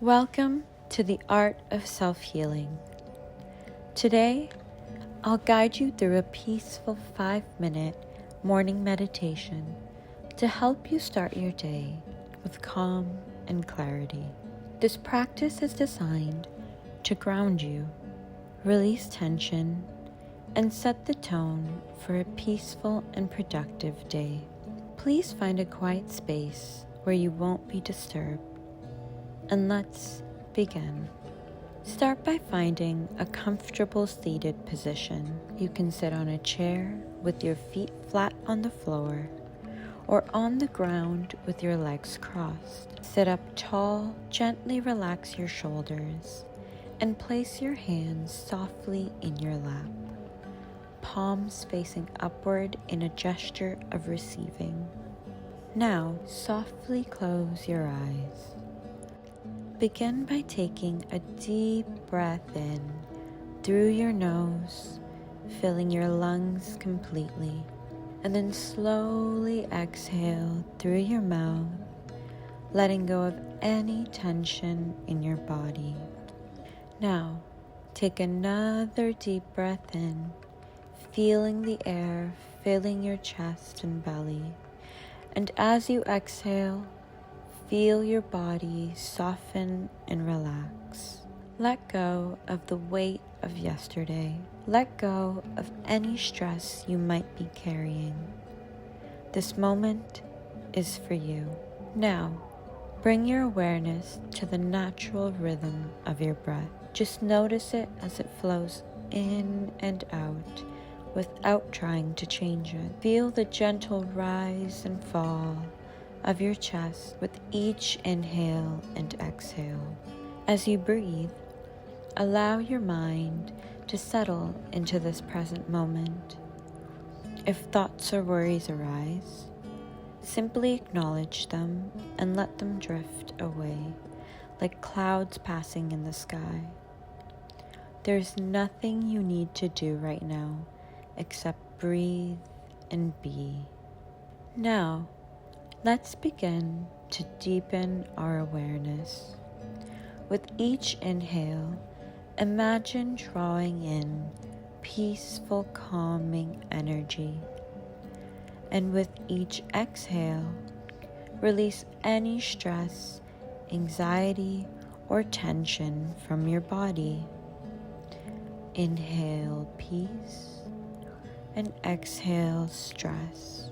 Welcome to the Art of Self-Healing. Today, I'll guide you through a peaceful 5-minute morning meditation to help you start your day with calm and clarity. This practice is designed to ground you, release tension, and set the tone for a peaceful and productive day. Please find a quiet space where you won't be disturbed. And let's begin. Start by finding a comfortable seated position. You can sit on a chair with your feet flat on the floor or on the ground with your legs crossed. Sit up tall, gently relax your shoulders, and place your hands softly in your lap, palms facing upward in a gesture of receiving. Now, softly close your eyes. Begin by taking a deep breath in through your nose, filling your lungs completely, and then slowly exhale through your mouth, letting go of any tension in your body. Now, take another deep breath in, feeling the air filling your chest and belly, and as you exhale, feel your body soften and relax. Let go of the weight of yesterday. Let go of any stress you might be carrying. This moment is for you. Now, bring your awareness to the natural rhythm of your breath. Just notice it as it flows in and out without trying to change it. Feel the gentle rise and fall of your chest with each inhale and exhale. As you breathe, allow your mind to settle into this present moment. If thoughts or worries arise, simply acknowledge them and let them drift away like clouds passing in the sky. There's nothing you need to do right now except breathe and be. Now, let's begin to deepen our awareness. With each inhale, imagine drawing in peaceful, calming energy. And with each exhale, release any stress, anxiety, or tension from your body. Inhale peace and exhale stress.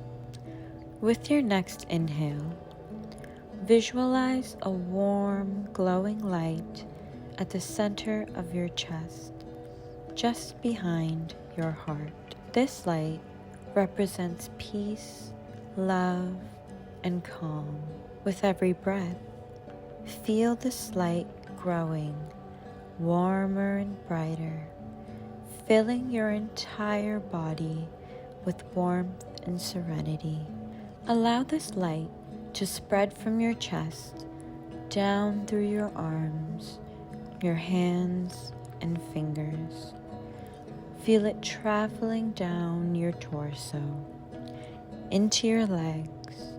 With your next inhale, visualize a warm, glowing light at the center of your chest, just behind your heart. This light represents peace, love, and calm. With every breath, feel this light growing, warmer and brighter, filling your entire body with warmth and serenity. Allow this light to spread from your chest down through your arms, your hands and fingers. Feel it traveling down your torso, into your legs,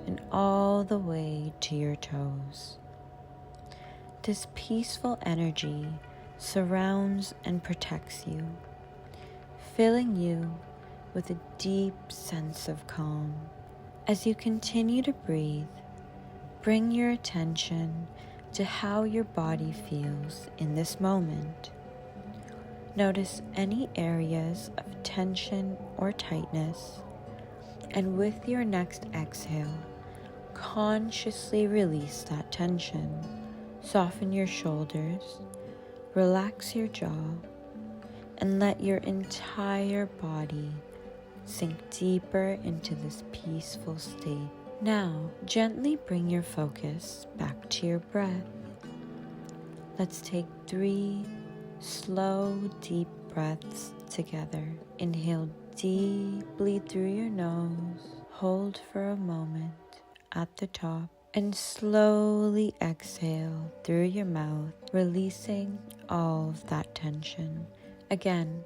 and all the way to your toes. This peaceful energy surrounds and protects you, filling you with a deep sense of calm. As you continue to breathe, bring your attention to how your body feels in this moment. Notice any areas of tension or tightness, and with your next exhale, consciously release that tension. Soften your shoulders, relax your jaw, and let your entire body sink deeper into this peaceful state. Now, gently bring your focus back to your breath. Let's take 3 slow, deep breaths together. Inhale deeply through your nose, hold for a moment at the top, and slowly exhale through your mouth, releasing all of that tension. Again,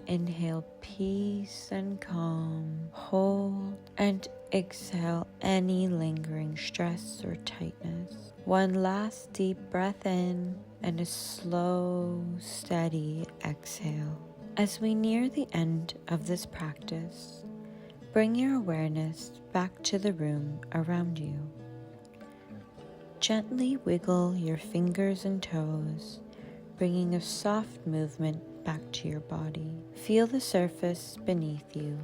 inhale peace and calm, hold, and exhale any lingering stress or tightness. One last deep breath in and a slow, steady exhale. As we near the end of this practice, bring your awareness back to the room around you. Gently wiggle your fingers and toes, bringing a soft movement back to your body. Feel the surface beneath you,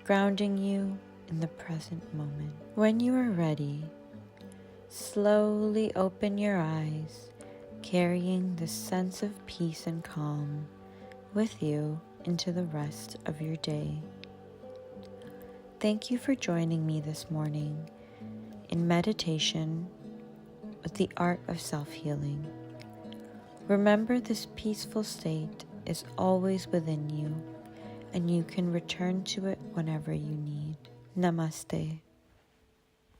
grounding you in the present moment. When you are ready, slowly open your eyes, carrying the sense of peace and calm with you into the rest of your day. Thank you for joining me this morning in meditation with the art of self-healing. Remember, this peaceful state is always within you, and you can return to it whenever you need. Namaste.